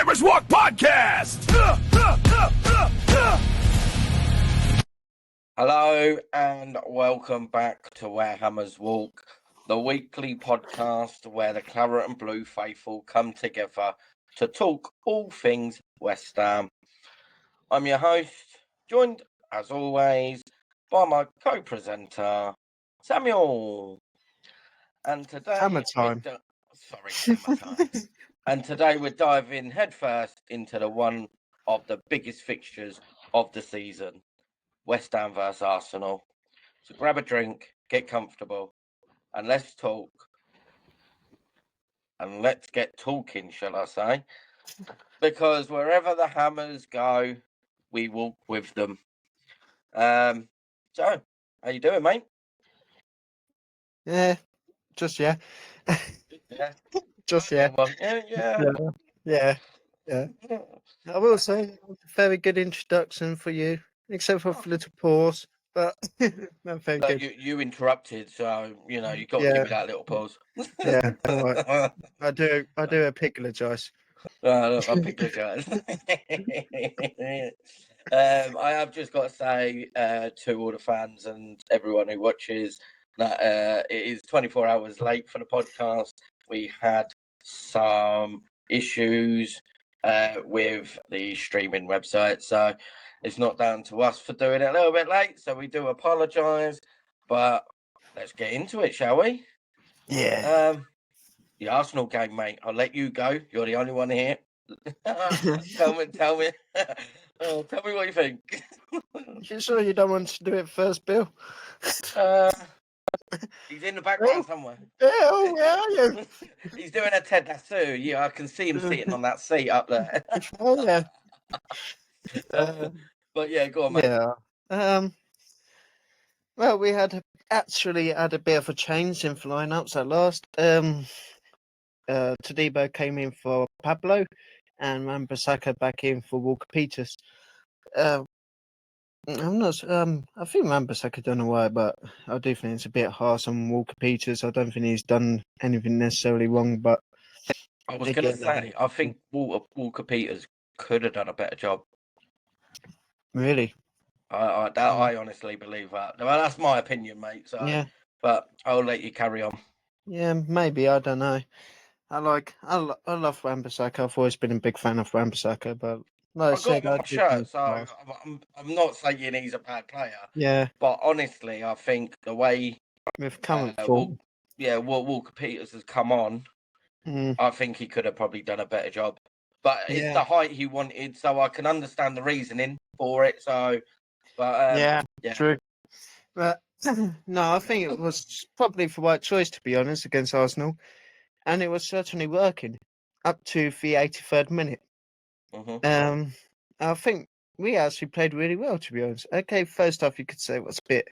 Hammers Walk Podcast. Hello and welcome back to Where Hammers Walk, the weekly podcast where the Claret and Blue faithful come together to talk all things West Ham. I'm your host, joined as always by my co-presenter, Samuel. And today, Hammer time. Hammer time. And today we're diving headfirst into one of the biggest fixtures of the season, West Ham versus Arsenal. So grab a drink, get comfortable, and let's talk. And let's get talking, shall I say? Because wherever the Hammers go, we walk with them. So, how you doing, mate? Yeah. Yeah. Just yeah. Yeah. I will say, very good introduction for you, except for a little pause. But no, very good. You interrupted, so you got to give me that little pause. Yeah, all right. I do apologise. I apologise. I have just got to say to all the fans and everyone who watches that it is 24 hours late for the podcast. We had some issues with the streaming website, so it's not down to us for doing it a little bit late, so we do apologise, but let's get into it, shall we? Yeah. The Arsenal game, mate. I'll let you go. You're the only one here. Tell me. Tell me what you think. You sure you don't want to do it first, Bill? He's in the background somewhere. Yeah, where are you? He's doing a Ted Lasso. Yeah, I can see him sitting on that seat up there. Oh yeah. But yeah, go on, mate. Yeah. Well, we actually had a bit of a change in lineups at last. Todibo came in for Pablo, and Wan-Bissaka back in for Walker Peters. I'm not. I think Wan-Bissaka don't know why, but I do think it's a bit harsh on Walker Peters. I don't think he's done anything necessarily wrong, but I was going to say, I think Walker Peters could have done a better job. Really, I honestly believe that. Well, that's my opinion, mate. So, yeah, but I'll let you carry on. yeah, maybe, I don't know. I love Wan-Bissaka. I've always been a big fan of Wan-Bissaka, but like I got said, him on my shirt, so I'm not saying he's a bad player. Yeah, but honestly, I think the way with current form, Walker Peters has come on, I think he could have probably done a better job. But it's the height he wanted, so I can understand the reasoning for it. So, but yeah, true. But no, I think it was probably the right choice, to be honest, against Arsenal, and it was certainly working up to the 83rd minute. Mm-hmm. I think we actually played really well, to be honest. Okay, first off, you could say it was a bit,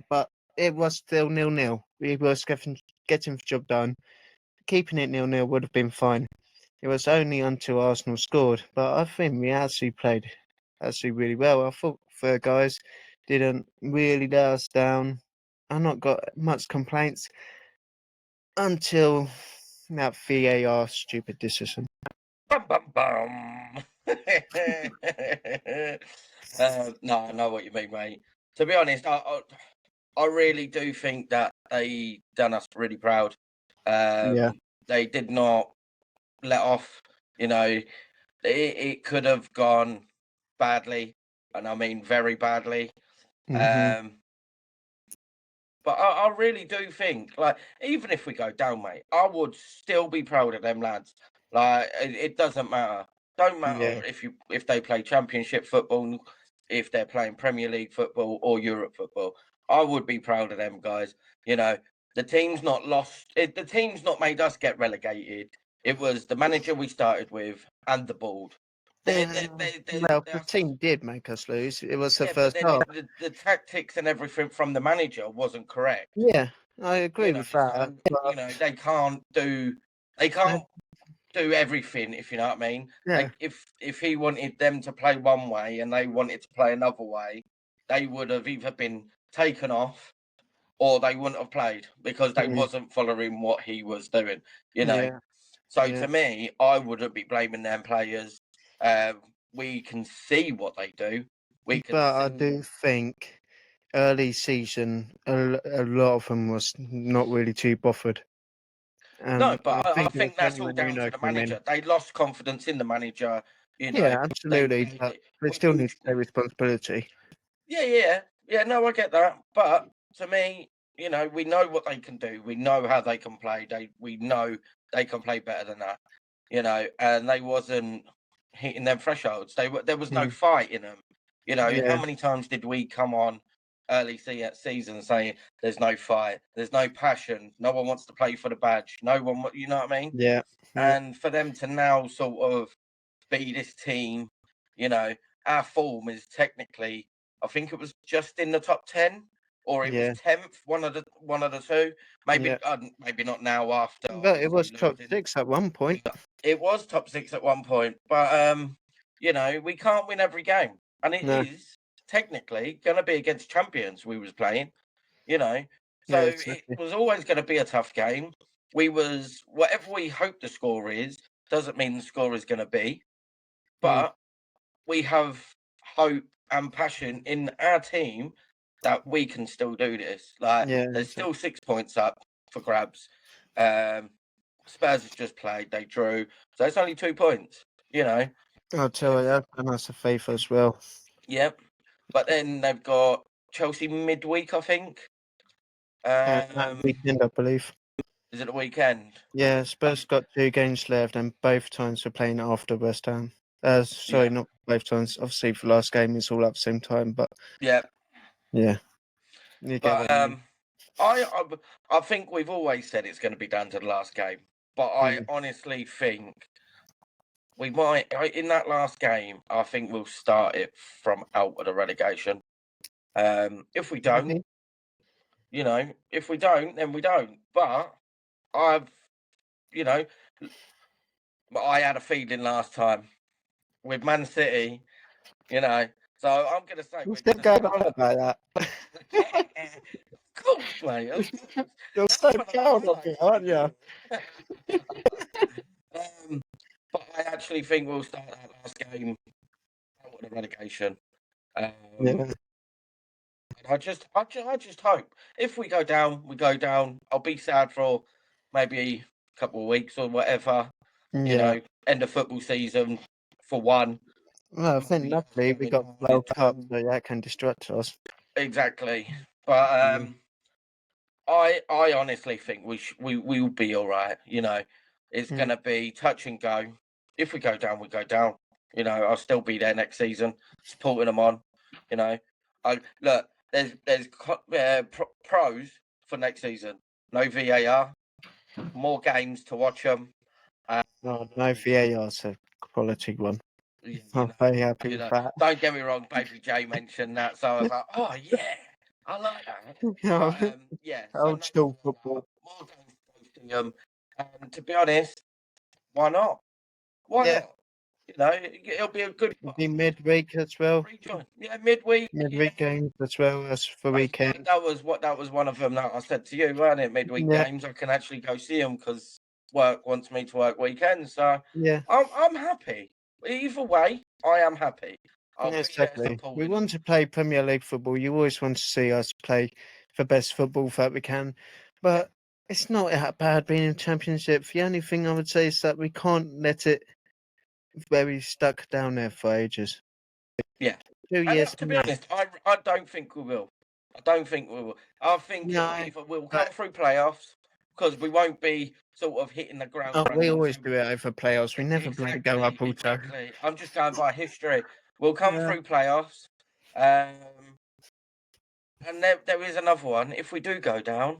but it was still 0-0. We were getting the job done. Keeping it 0-0 would have been fine. It was only until Arsenal scored, but I think we actually played really well. I thought the guys didn't really let us down. I've not got much complaints until that VAR stupid decision. Bum, bum, bum. No, I know what you mean, mate. To be honest, I really do think that they done us really proud. They did not let off. It could have gone badly, and I mean very badly. Mm-hmm. But I really do think, like, even if we go down, mate, I would still be proud of them lads. Like, it doesn't matter. Don't matter if they play Championship football, if they're playing Premier League football or Europe football. I would be proud of them guys. The team's not lost. The team's not made us get relegated. It was the manager we started with and the board. The team did make us lose. It was the first half. The tactics and everything from the manager wasn't correct. Yeah, I agree with that. So, they can't do everything, if you know what I mean. Yeah. Like if he wanted them to play one way and they wanted to play another way, they would have either been taken off or they wouldn't have played because they wasn't following what he was doing. Yeah. So to me, I wouldn't be blaming them players. We can see what they do. We can. But I do think early season, a lot of them was not really too bothered. No, but I it was think that's only all when down Nuno to the came in. manager. They lost confidence in the manager. You know, Yeah, absolutely. But they still need to take responsibility. Yeah. No, I get that. But to me, you know, we know what they can do. We know how they can play. We know they can play better than that. You know, and they wasn't hitting them thresholds. There was no fight in them. You know, how many times did we come on early season saying there's no fight, there's no passion, no one wants to play for the badge, no one, you know what I mean? Yeah. And for them to now sort of be this team, you know, our form is technically, I think it was just in the top 10, or it was 10th, one of the two. Maybe maybe not now after. But it was top 6 at one point. It was top 6 at one point, but you know, we can't win every game, and it is technically going to be against champions we was playing. You know, so it was always going to be a tough game. Whatever we hope the score is doesn't mean the score is going to be, but we have hope and passion in our team that we can still do this. Like, there's still 6 points up for grabs. Spurs has just played, they drew, so it's only 2 points. You know, I'll tell you, and that's a faith as well. Yep, but then they've got Chelsea midweek, I think. Weekend, I believe. Is it the weekend? Yeah, Spurs got 2 games left, and both times we're playing after West Ham. Sorry, not both times. Obviously, for last game, it's all at the same time, but yeah. You get what I mean. I think we've always said it's going to be down to the last game, but I honestly think we might, in that last game, I think we'll start it from out of the relegation. If we don't, you know, if we don't, then we don't. But you know, I had a feeling last time with Man City, you know. So I'm going to say we're still going on about that. Of course, mate. You're so proud of it, aren't you? But I actually think we'll start that last game out of the relegation. I just hope if we go down, we go down. I'll be sad for maybe a couple of weeks or whatever. You know, end of football season for one. Well, I think luckily we got World Cup, so that can distract us. Exactly, but I honestly think we will be all right. You know, it's gonna be touch and go. If we go down, we go down. You know, I'll still be there next season, supporting them on. You know, look. There's pros for next season. No VAR, more games to watch them. No VAR's a quality one. I'm very happy with that. Don't get me wrong, Baby J mentioned that, so I was like, oh yeah, I like that. But, old school football. More games to watch them. And to be honest, why not? Why not? You know, it'll be a good. It'll be midweek as well. Yeah, midweek. Midweek games as well as for weekend. That was one of them that I said to you, weren't it? Midweek games. I can actually go see them because work wants me to work weekends. So I'm happy. Either way, I am happy. Exactly. We want to play Premier League football. You always want to see us play the best football that we can, but it's not that bad being in Championship. The only thing I would say is that we can't let it very stuck down there for ages. Yeah. 2 years. To be honest, I don't think we will. I think we'll come through playoffs because we won't be sort of hitting the ground. Oh, we always do it over playoffs. We never go up all time. I'm just going by history. We'll come through playoffs. And there is another one. If we do go down,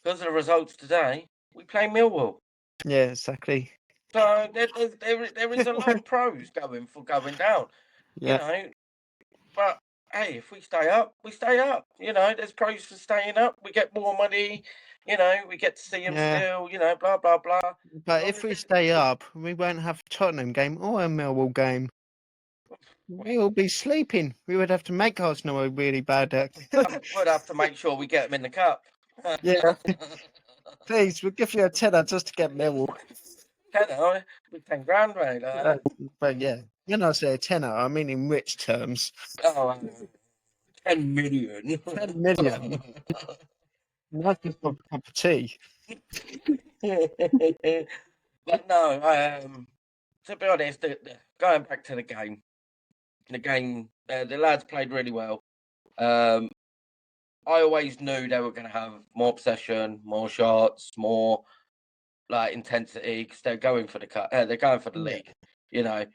because of the results today, we play Millwall. Yeah, exactly. So there is a lot of pros going down. You know, but hey, if we stay up, we stay up. You know, there's pros for staying up. We get more money. You know, we get to see them still. You know, blah blah blah. But if we stay up, we won't have a Tottenham game or a Millwall game. We will be sleeping. We would have to make Arsenal a really bad day. We'd have to make sure we get them in the cup. Yeah. Please, we'll give you a tenner just to get Millwall. tenner with 10 grand, mate. But yeah, when I say a tenner, I mean in rich terms. Oh, 10 million. 10 million. Not just for a cup of tea. But no, to be honest, going back to the game, the lads played really well. I always knew they were going to have more possession, more shots, more like intensity because they're going for the cut. They're going for the Yeah. league. You know,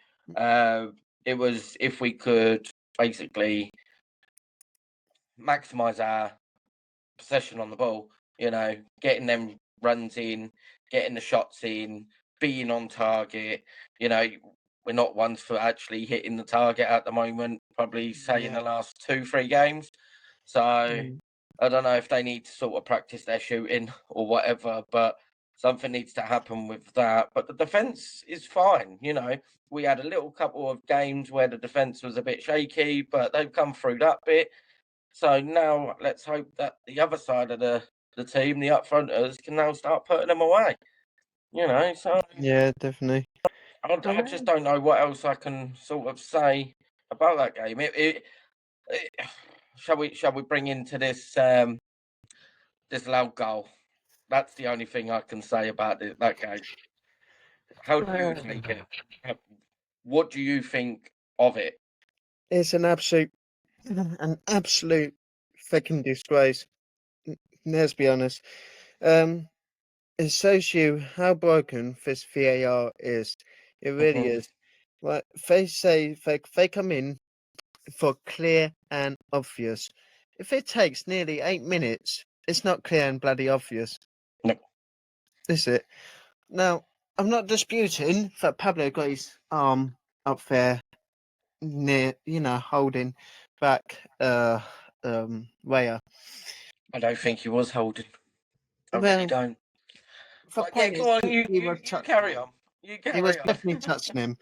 it was if we could basically maximize our possession on the ball. You know, getting them runs in, getting the shots in, being on target. You know, we're not ones for actually hitting the target at the moment. Probably say in the last 2-3 games. So I don't know if they need to sort of practice their shooting or whatever, but something needs to happen with that. But the defense is fine. You know, we had a little couple of games where the defense was a bit shaky, but they've come through that bit. So now let's hope that the other side of the team, the upfronters, can now start putting them away. You know, so Yeah, definitely. I just don't know what else I can sort of say about that game. Shall we bring into this this loud goal? That's the only thing I can say about that game. How do you take it? What do you think of it? It's an absolute fucking disgrace. Let's be honest. It shows you how broken this VAR is. It really Mhm. is. Like they say, they come in for clear and obvious. If it takes nearly 8 minutes, it's not clear and bloody obvious. No. Is it? Now, I'm not disputing that Pablo got his arm up there near, holding back Raya. I don't think he was holding. I really Well, don't. the But yeah, point is, go on. he was You touching carry him. on. You He was carry on. definitely touching him.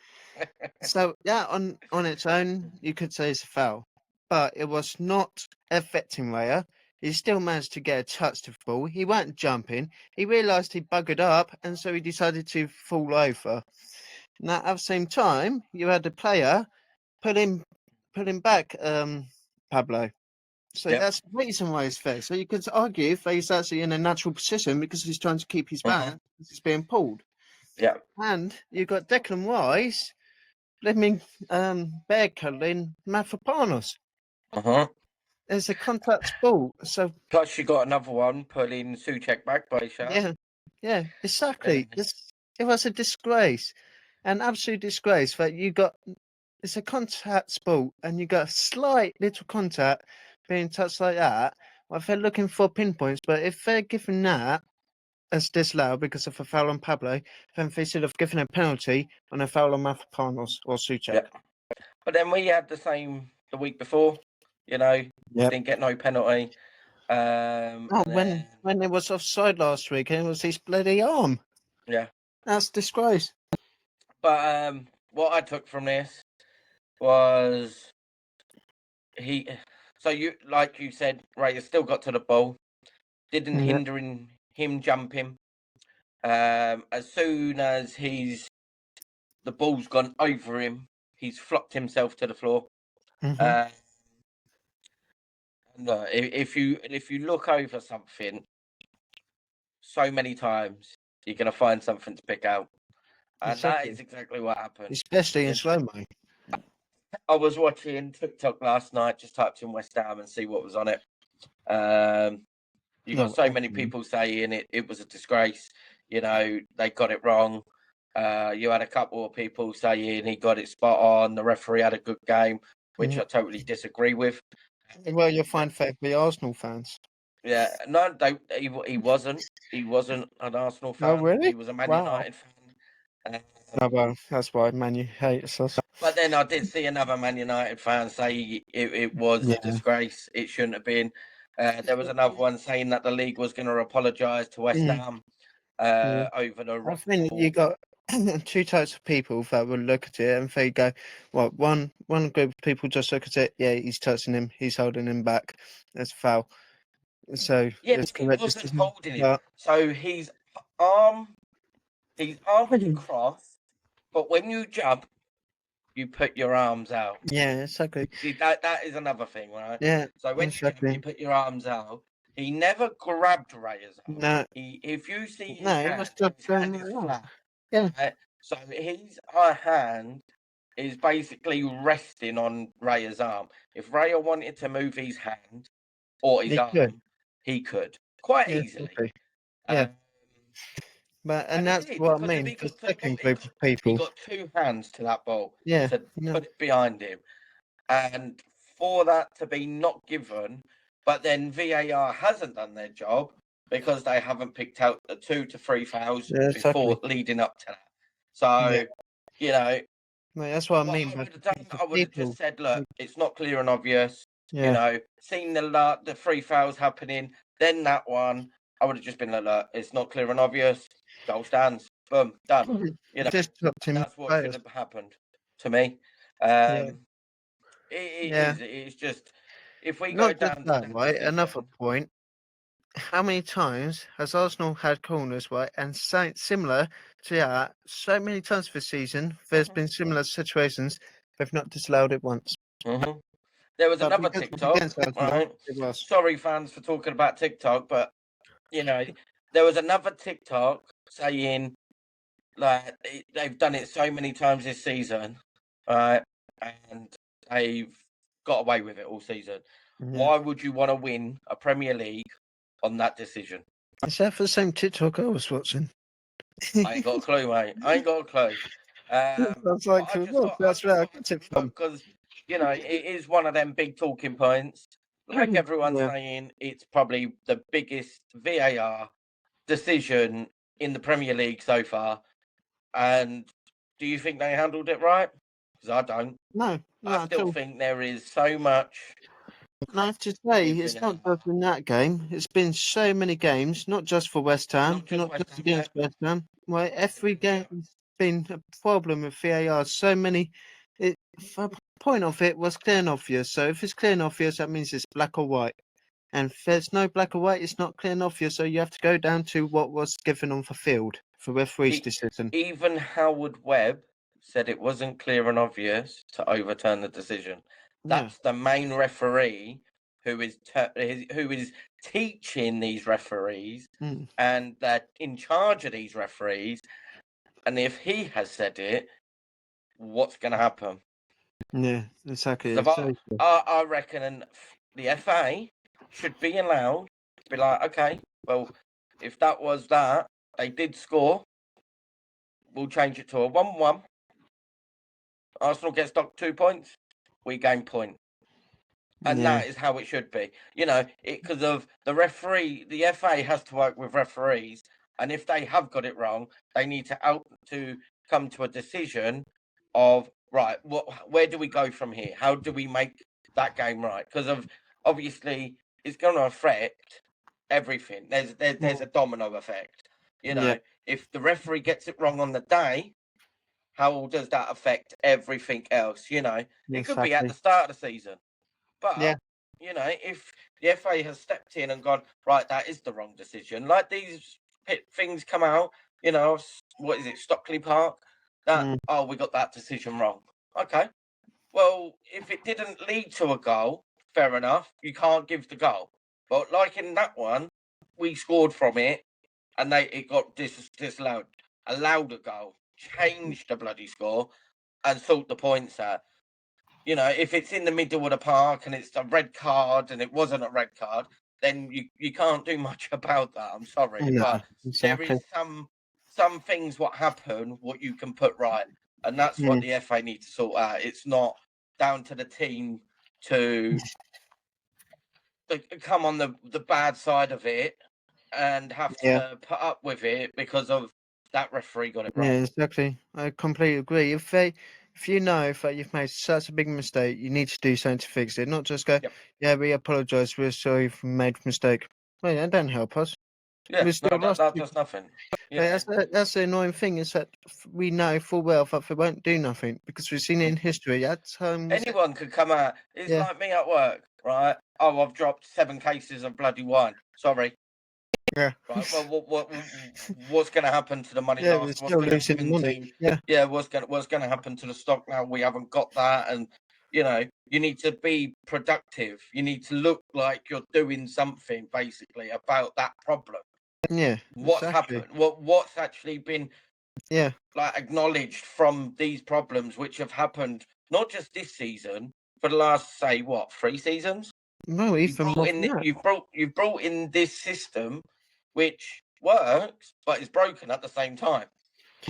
So yeah, on its own, you could say it's a foul, but it was not affecting Raya. He still managed to get a touch to the ball. He weren't jumping. He realised he buggered up, and so he decided to fall over. Now, at the same time, you had the player pulling back Pablo. So Yep. that's the reason why it's fair. So you could argue if he's actually in a natural position because he's trying to keep his balance, he's being pulled. Yeah. And you've got Declan Rice blaming bear cuddling Mafropanos. It's a contact sport. So Plus, you got another one pulling Suchek back by a shot. yeah, exactly. It was a disgrace, an absolute disgrace that you got. It's a contact sport, and you got a slight little contact being touched like that. Well, if they're looking for pinpoints, but if they're giving that as disallowed because of a foul on Pablo, then they should have given a penalty on a foul on Mafropanos or Suchek. Yeah. But then we had the same the week before. You know, didn't get no penalty. When it was offside last week, and it was his bloody arm. Yeah. That's disgrace. But what I took from this was so you like you said, right, still got to the ball, didn't hinder him jumping. As soon as the ball's gone over him, he's flopped himself to the floor. And if you look over something so many times, you're gonna find something to pick out. And that is exactly what happened. Especially in slow-mo. I was watching TikTok last night, just typed in West Ham and see what was on it. You got so many people saying it was a disgrace. You know, they got it wrong. You had a couple of people saying he got it spot on. The referee had a good game, which I totally disagree with. Well, you'll find fair be Arsenal fans. Yeah, no, he wasn't. He wasn't an Arsenal fan. Oh, really? He was a Man United fan. No, well, that's why Man U hates us. But then I did see another Man United fan say it was a disgrace. It shouldn't have been. There was another one saying that the league was going to apologise to West Ham over the. I think you got two types of people that will look at it and they go, well, one group of people just look at it, yeah, he's touching him, he's holding him back, that's foul. So yeah, he wasn't holding him. So his arm His arms are crossed, but when you jump, you put your arms out. Yeah, exactly. See, that is another thing, right? Yeah, So when you jump, you put your arms out. He never grabbed Ray's arm. No, If you see his no, it hand, was just his hand going is along. flat. Yeah. Right? So his hand is basically resting on Ray's arm. If Raya wanted to move his hand or his He arm, could. he could quite Yeah, easily. exactly. Yeah. And And he that's did, what I because if mean. he The got to the ball, second group of people. he got two hands to that ball Yeah. to No. put it behind him. And for that to be not given, but then VAR hasn't done their job because they haven't picked out the 2 to 3 fouls Yeah, before exactly. leading up to that. So, Yeah. you know, No, that's what I what mean. I But would have done, the I would have people. just said, look, it's not clear and obvious. You Yeah. know, seen the 3 fouls happening, then that one, I would have just been like, look, it's not clear and obvious. Goal stands. Boom, done. You know, Just dropped him. that's what should have happened to me. It Yeah. is. It's just, if we go Not just down to that, that right? Another decision, point. How many times has Arsenal had corners, right? And similar to that, so many times this season, there's been similar situations. They've not disallowed it once. there was But another because it's TikTok, against Arsenal, right? it was. Sorry, fans, for talking about TikTok, but you know, there was another TikTok saying like they've done it so many times this season, right? And they've got away with it all season. Yeah. Why would you want to win a Premier League on that decision? Is that the same TikTok I was watching? I ain't got a clue, mate. I ain't got a clue. That's But like, I just well, thought that's where I got it from. because you know it is one of them big talking points. Like everyone's Yeah. saying, it's probably the biggest VAR decision in the Premier League so far. And do you think they handled it right? Because I don't. No, I not at still all. think there is so much. And I have to say, With it's not VAR. just in that game. It's been so many games, not just for West Ham, Not just West Ham, against West Ham. Well, every Yeah. game's been a problem with VAR. So many. The point of it was clear and obvious. So if it's clear and obvious, that means it's black or white. And if there's no black or white, it's not clear and obvious. So you have to go down to what was given on the field for referee's decision. Even Howard Webb said it wasn't clear and obvious to overturn the decision. That's the main referee who is teaching these referees, and they're in charge of these referees. And if he has said it, what's going to happen? Yeah, exactly. I reckon the FA should be allowed to be like, okay, well, if that was that, they did score, we'll change it to a 1-1. Arsenal gets docked 2 points, we gain point. And that is how it should be. You know, because of the referee, the FA has to work with referees, and if they have got it wrong, they need to come to a decision of right, where do we go from here? How do we make that game right? Because obviously it's going to affect everything. There's a domino effect. You know, if the referee gets it wrong on the day, how does that affect everything else? You know, it could be at the start of the season. But you know, if the FA has stepped in and gone, right, that is the wrong decision. Like these things come out, you know, what is it, Stockley Park? That we got that decision wrong. Okay, well, if it didn't lead to a goal, fair enough. You can't give the goal. But like in that one, we scored from it, and it got disallowed, allowed a goal, changed the bloody score, and sort the points out. You know, if it's in the middle of the park and it's a red card and it wasn't a red card, then you can't do much about that. I'm sorry, but there is some things what happen what you can put right, and that's what the FA need to sort out. It's not down to the team to come on the bad side of it and have to put up with it because of that referee got it wrong. Yeah, exactly. I completely agree. If you know that you've made such a big mistake, you need to do something to fix it. Not just go, yeah, we apologise, we're sorry if we made a mistake. Well, that don't help us. Yeah, that does nothing. Yeah. That's the annoying thing is that we know full well that they won't do nothing because we've seen it in history. At times, anyone could come out. It's like me at work, right? Oh, I've dropped 7 cases of bloody wine. Sorry. Yeah. Right. Well, what's going to happen to the money Yeah, we're lost? What's still going to losing happen money. to what's going to happen to the stock now? We haven't got that, and you need to be productive. You need to look like you're doing something basically about that problem. Yeah, What's exactly. happened? What's actually been Yeah. like acknowledged from these problems which have happened not just this season, for the last say 3 seasons. No, You've even brought more in than that. you've brought in this system which works but is broken at the same time.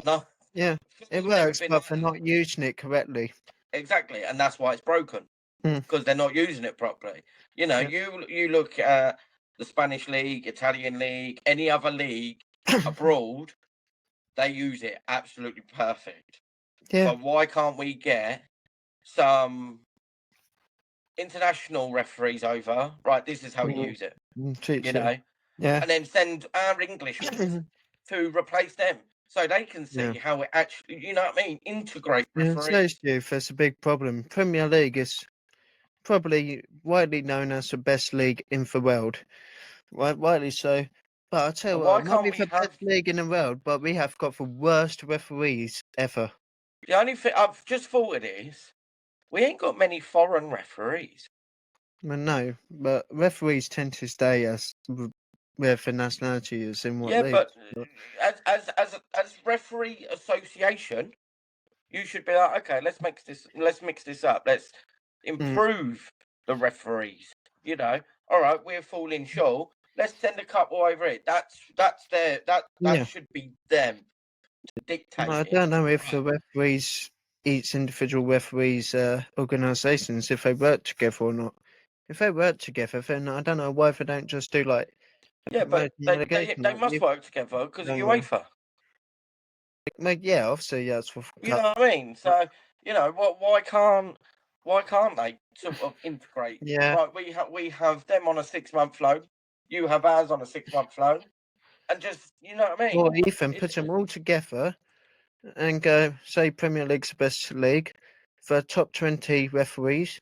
No, Yeah, it football's never works, been but for not using it correctly. exactly, and that's why it's broken Mm. because they're not using it properly. Yeah. You look at the Spanish league, Italian league, any other league abroad, they use it absolutely perfect. Yeah. So why can't we get some international referees over? Right, this is how you use it. Teach You it. know, Yeah. and then send our English ones to replace them so they can see Yeah. how it actually, you know what I mean, integrate Yeah, referees. youth, that's a big problem. Premier League is probably widely known as the best league in the world. Widely so. But I'll tell you And what, why it might can't be we the best have league in the world, but we have got the worst referees ever. the only thing I've just thought of is we ain't got many foreign referees. Well, no, but referees tend to stay as where the nationality is in what Yeah, league. but as referee association, you should be like, okay, let's mix this up. Let's Mm, improve the referees. All right, we're falling short. Let's send a couple over it. That's their that yeah. should be them I dictating. don't know if Right. the referees, each individual referees, organisations, if they work together or not. If they work together, then I don't know why they don't just do like Yeah, but promoting they relegation. they Like must you, work together because of no, UEFA. yeah, obviously, yeah, it's for You cup. know what I mean? So why can't they sort of integrate? Yeah, Right, we have them on a 6 month loan. You have ours on a 6 month loan, and just what I or mean. even It, put them all together and go say Premier League's the best league for top 20 referees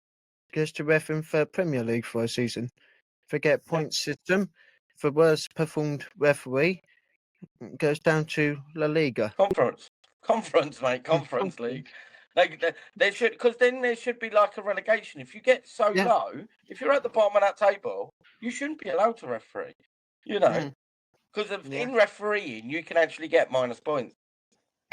goes to ref in for Premier League for a season. Forget yeah, point system. The worst performed referee goes down to La Liga. conference, mate, conference league. They should because then there should be like a relegation. If you get so Yeah. low, if you're at the bottom of that table, you shouldn't be allowed to referee. You know, Mm, because yeah. in refereeing, you can actually get minus points.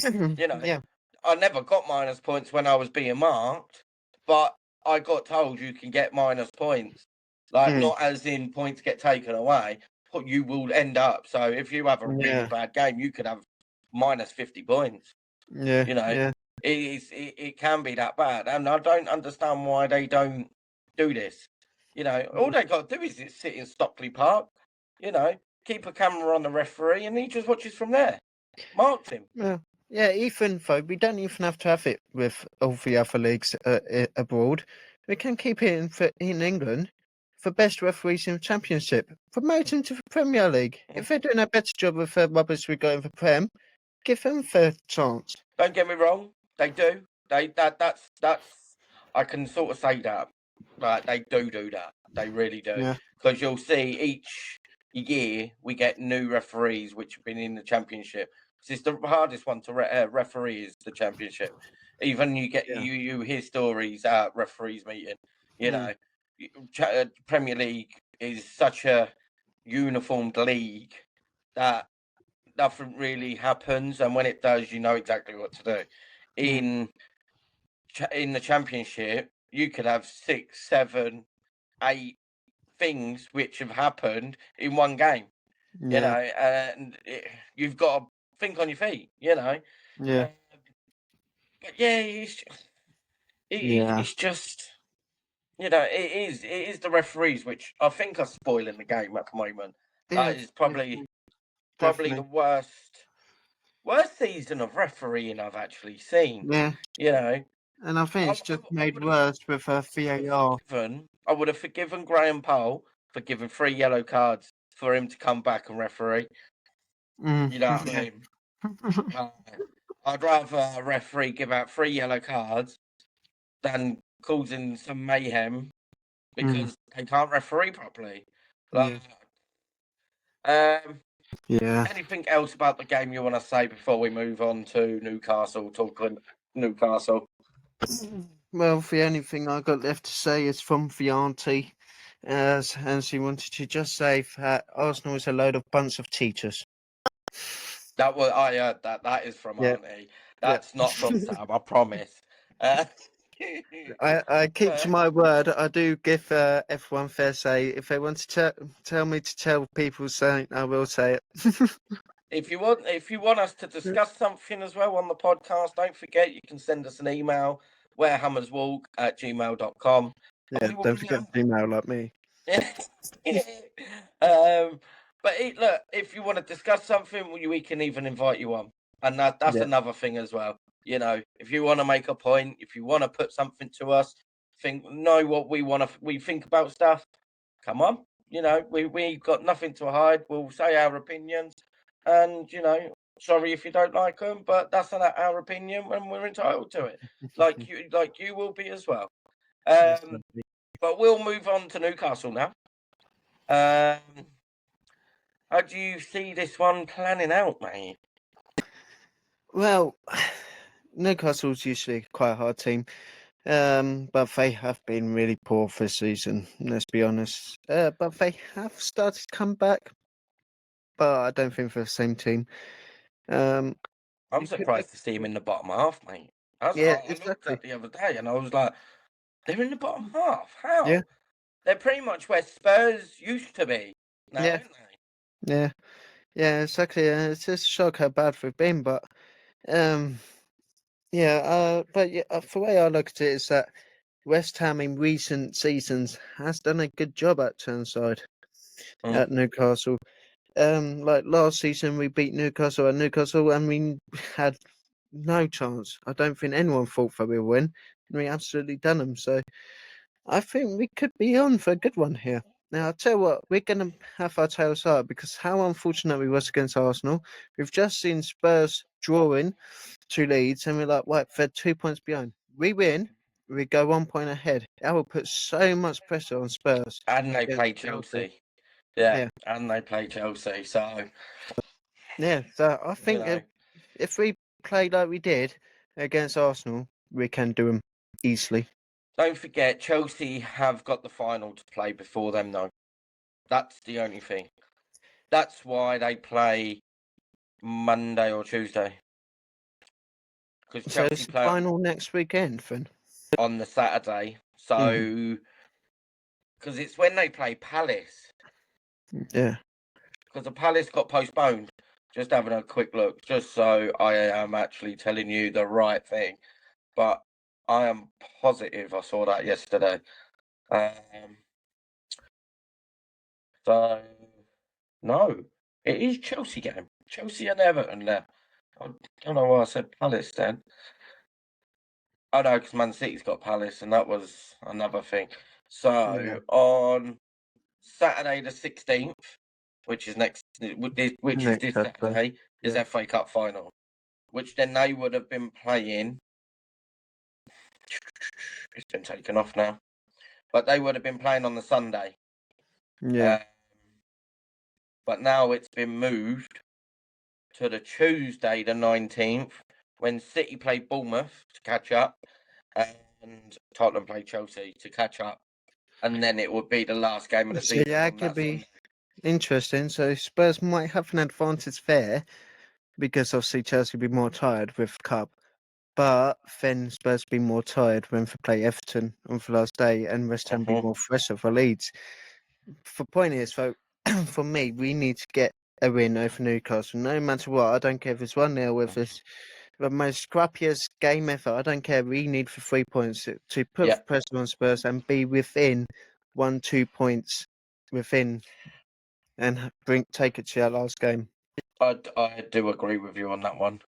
You know, Yeah. I never got minus points when I was being marked, but I got told you can get minus points. Like, Mm, not as in points get taken away, but you will end up. So if you have a really yeah. bad game, you could have minus 50 points. Yeah. You know, Yeah. it can be that bad. And I don't understand why they don't do this. All they got to do is sit in Stockley Park, keep a camera on the referee, and he just watches from there. Marks him. Yeah. Yeah. Even though we don't even have to have it with all the other leagues abroad, we can keep it in England for best referees in the Championship. Promote them to the Premier League. If they're doing a better job with the rubbish we got in the Prem, give them a fair chance. Don't get me wrong, they do. That's I can sort of say that. Like they do that. They really do. Yeah. Because you'll see each year we get new referees which have been in the championship. It's the hardest one to referee is the championship. Even Yeah. you hear stories at referees meeting. You Mm, know, Premier League is such a uniformed league that nothing really happens, and when it does, you know exactly what to do. mm, In the championship, you could have 6, 7, 8 things which have happened in one game. yeah. And you've got to think on your feet. Yeah. But yeah, Yeah. it's just it is the referees which I think are spoiling the game at the moment. Yeah. That is probably Definitely. probably the Definitely. worst season of refereeing I've actually seen. Yeah. You know, And I think I, it's I, just I made would have worse with VAR. forgiven Graham Poll for giving 3 yellow cards for him to come back and referee. Mm, You know what I yeah. mean? Uh, I'd rather a referee give out 3 yellow cards than causing some mayhem Mm, because they can't referee properly. Like, yeah. Yeah. Anything else about the game you want to say before we move on to Newcastle? Talking Newcastle. Well, the only thing I got left to say is from the auntie, and she wanted to just say that Arsenal is a load of bunch of teachers. That was I heard that. That is from Yeah. Auntie. That's not from Sam. I promise. I keep to my word. I do give everyone fair say. If they want to tell me to tell people something, I will say it. If you want us to discuss something as well on the podcast, don't forget you can send us an email, warehammerswalk@gmail.com. Yeah, don't forget to email like me. But look, if you want to discuss something, we can even invite you on, and that's Yeah. another thing as well. You know, if you want to make a point, if you want to put something to us, know what we think about stuff. Come on, you know, we got nothing to hide. We'll say our opinions, and you know, sorry if you don't like them, but that's our opinion, and we're entitled to it, like you will be as well. Yes, But we'll move on to Newcastle now. How do you see this one planning out, mate? well, Newcastle's usually quite a hard team, but they have been really poor this season. Let's be honest. But they have started to come back, but I don't think they're the same team. I'm You could look, surprised to see him in the bottom half, mate. yeah, I looked exactly. at the other day and I was like, they're in the bottom half. How? Yeah, They're pretty much where Spurs used to be now, yeah, aren't they? yeah, yeah, exactly. It's just a shock how bad they've been, but um, yeah, but yeah, the way I look at it is that West Ham in recent seasons has done a good job at Turnside at Newcastle. Like last season we beat Newcastle at Newcastle and we had no chance. I don't think anyone thought that we would win. And we absolutely done them. So I think we could be on for a good one here. Now I'll tell you what, we're gonna have our tails up because how unfortunate we was against Arsenal. We've just seen Spurs drawing 2 Leeds and we're like, right, they're 2 points behind. We win, we go 1 point ahead. That will put so much pressure on Spurs. And they against play Chelsea. Yeah, Yeah. and they play Chelsea. So, Yeah, so I you think know, if we play like we did against Arsenal, we can do them easily. don't forget Chelsea have got the final to play before them, though. That's the only thing. That's why they play Monday or Tuesday. Because So Chelsea it's the play final next weekend, then. on the Saturday. So, because it's when they play Palace. Yeah. Because the Palace got postponed. Just having a quick look, just so I am actually telling you the right thing. But I am positive I saw that yesterday. So no, it is Chelsea game. Chelsea and Everton there. I don't know why I said Palace then. I know because Man City's got Palace, and that was another thing. So Yeah. on Saturday the 16th, which is which is Next this Saturday. Saturday, is Yeah. FA Cup final, which then they would have been playing. It's been taken off now, but they would have been playing on the Sunday. Yeah. But now it's been moved to the Tuesday the 19th when City play Bournemouth to catch up and Tottenham play Chelsea to catch up. And then it would be the last game of the So season that on could that be Sunday. interesting. So Spurs might have an advantage there because obviously Chelsea will be more tired with Cup. But then Spurs be more tired when they play Everton on the last day and West Ham be more fresher for Leeds. The point is, though, for me, we need to get a win over Newcastle. No matter what, I don't care if it's 1-0, if it's the most scrappiest game ever. I don't care. We need for 3 points to put pressure on Spurs and be within 1-2 points within and take it to our last game. I do agree with you on that one.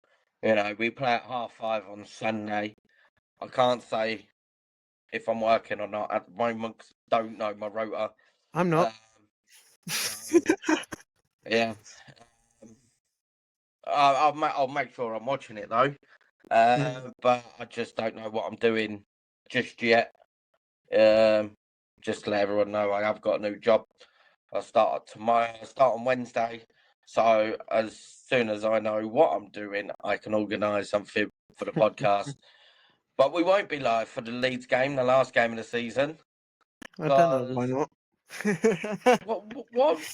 You know, we play at 5:30 on Sunday. I can't say if I'm working or not at the moment 'cause I don't know my rota. I'm not. So, yeah. I'll make sure I'm watching it though. But I just don't know what I'm doing just yet. Just to let everyone know I have got a new job. I start tomorrow. I start on Wednesday. So as soon as I know what I'm doing, I can organise something for the podcast. But we won't be live for the Leeds game, the last game of the season. I don't know why not.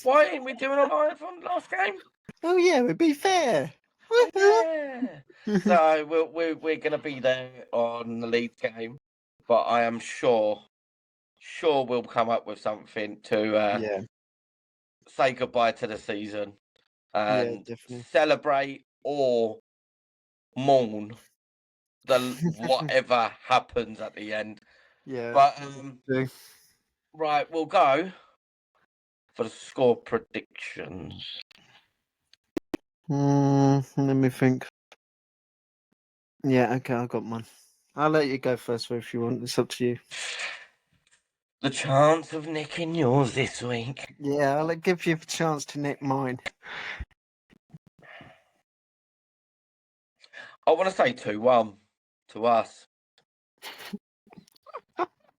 Why ain't we doing a live on the last game? Oh yeah, we'd be fair. Oh, yeah. So we're gonna be there on the Leeds game, but I am sure we'll come up with something to say goodbye to the season and definitely. celebrate or mourn the whatever happens at the end. Yeah. But right, we'll go for the score predictions. Let me think. Yeah, okay, I got mine. I'll let you go first if you want. It's up to you. The chance of nicking yours this week. Yeah, I'll give you a chance to nick mine. I want to say 2-1 to us.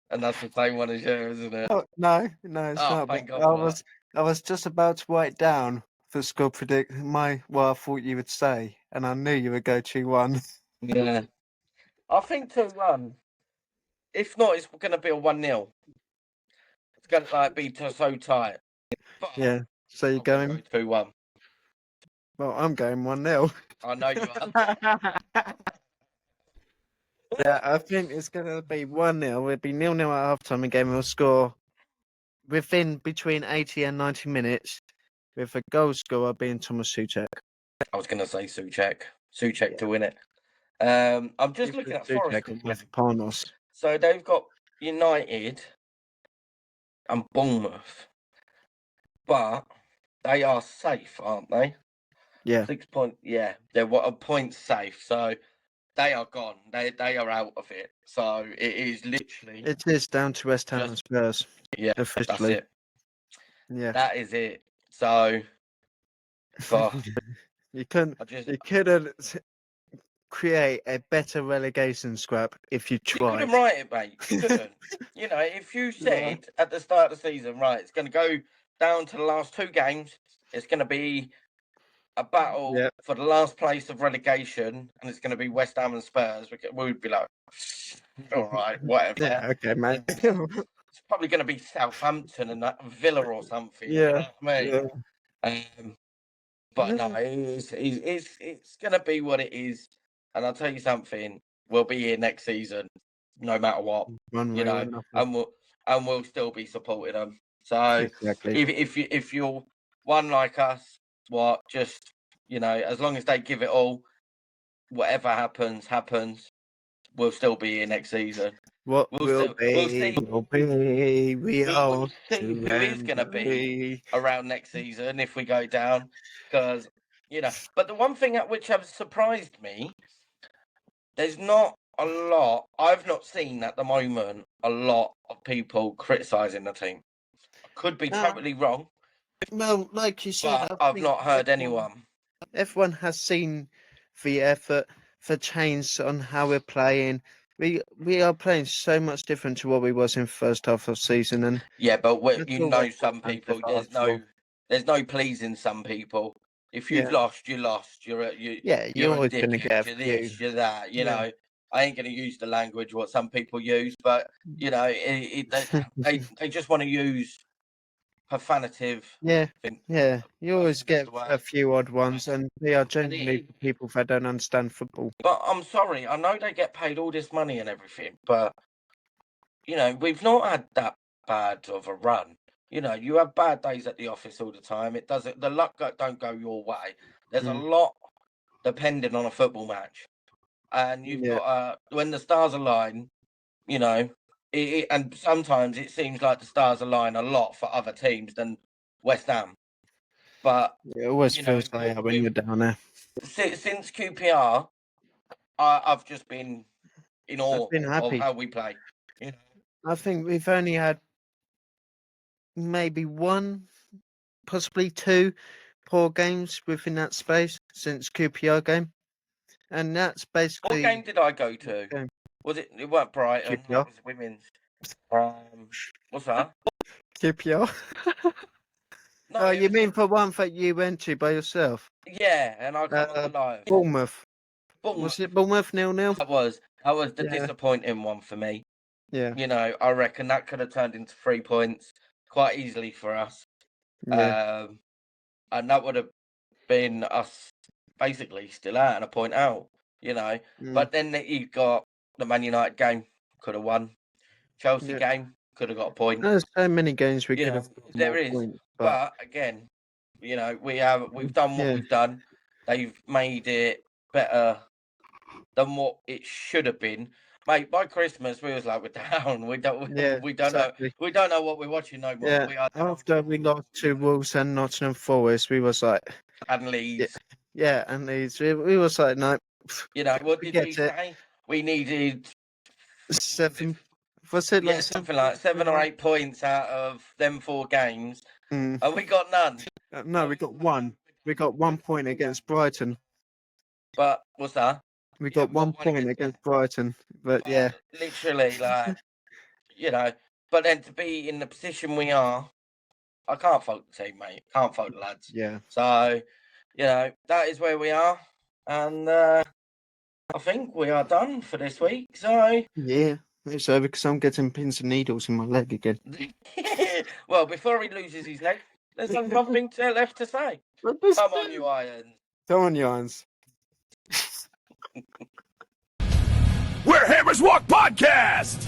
And that's the same one as you, isn't it? Oh, no, it's not. Thank God I was just about to write down the score predict what I thought you would say, and I knew you would go 2-1. Yeah. I think 2-1. If not, it's going to be a 1-0. It's going to be so tight. But yeah. So you're going 2-1. Well, I'm going 1-0. I know you are. Yeah, I think it's going to be 1-0. It'll be 0-0 at halftime. The game will score within between 80 and 90 minutes, with a goal scorer being Thomas Souček. I was going to say Souček to win it. I'm just looking at Forest. So they've got United and Bournemouth, but they are safe, aren't they? Yeah. 6 point. Yeah, they're a point safe. So they are gone. They are out of it. So it is literally. It is down to West Ham and Spurs. Yeah, officially. that's it. Yeah, that is it. So, you couldn't create a better relegation scrap if you tried. You couldn't write it, mate. You couldn't. If you said at the start of the season, right, it's going to go down to the last 2 games. It's going to be a battle for the last place of relegation, and it's going to be West Ham and Spurs. We'd be like, all right, whatever. Yeah, okay, mate. It's probably going to be Southampton and that Villa or something. Yeah, you know what I mean? But no, it's going to be what it is. And I'll tell you something, we'll be here next season, no matter what. And we'll still be supporting them. So if you're one like us, just as long as they give it all, whatever happens, we'll still be here next season. What we'll see who is going to be around next season if we go down, because But the one thing at which has surprised me, there's not a lot. I've not seen at the moment a lot of people criticising the team. I could be totally wrong. Well, like you said, I've not heard anyone. Everyone has seen the effort, the change on how we're playing. We are playing so much different to what we was in first half of season, and some people. There's no pleasing some people. If you've lost, you lost. You're always going to get you're this, you're that. I ain't going to use the language what some people use, but they just want to use profanative. Yeah. You always get a few odd ones, and they are genuinely people that don't understand football. But I'm sorry, I know they get paid all this money and everything, but we've not had that bad of a run. You have bad days at the office all the time. The luck don't go your way. There's a lot depending on a football match, and you've got when the stars align, and sometimes it seems like the stars align a lot for other teams than West Ham. But it always feels like that when you're down there. Since QPR, I've just been in awe of how we play. I think we've only had maybe 1, possibly 2 poor games within that space since QPR game, and that's basically. What game did I go to? Was it? It weren't Brighton. It was women's. What's that? QPR. No, Oh, it you was mean for one that you went to by yourself? yeah, and I come on the live. Bournemouth. Bournemouth. Was it Bournemouth 0-0? That was the Yeah. disappointing one for me. Yeah. You know, I reckon that could have turned into 3 points quite easily for us. Yeah. And that would have been us basically still out and a point out, you know. But then you got the Man United game, could have won. Chelsea Yeah. game, could have got a point. There's so many games we You could know, have got there more is. points, But again, you know, we've done what Yeah. we've done. They've made it better than what it should have been. Mate, by Christmas we was like we're down. We don't Yeah, we don't exactly. know what we're watching no more. Yeah. We are down. After we lost to Wolves and Nottingham Forest, we was like, And Leeds. yeah, and Leeds, we was like, no, You know, what did we forget it. say? We needed 7. Was it like something like 7 or 8 points out of them 4 games, Mm. and we got none. No, we got 1. We got 1 point against Brighton. But what's that? We got 1 point against Brighton. But yeah, literally, like, you know. But then to be in the position we are, I can't fault the team, mate. Can't fault the lads. yeah. So, you know, that is where we are, and I think we are done for this week. So, Yeah, it's over because I'm getting pins and needles in my leg again. well, before he loses his leg, there's nothing left to say. Come on, you Irons. Come on, you Irons. Where Hammers Walk Podcast!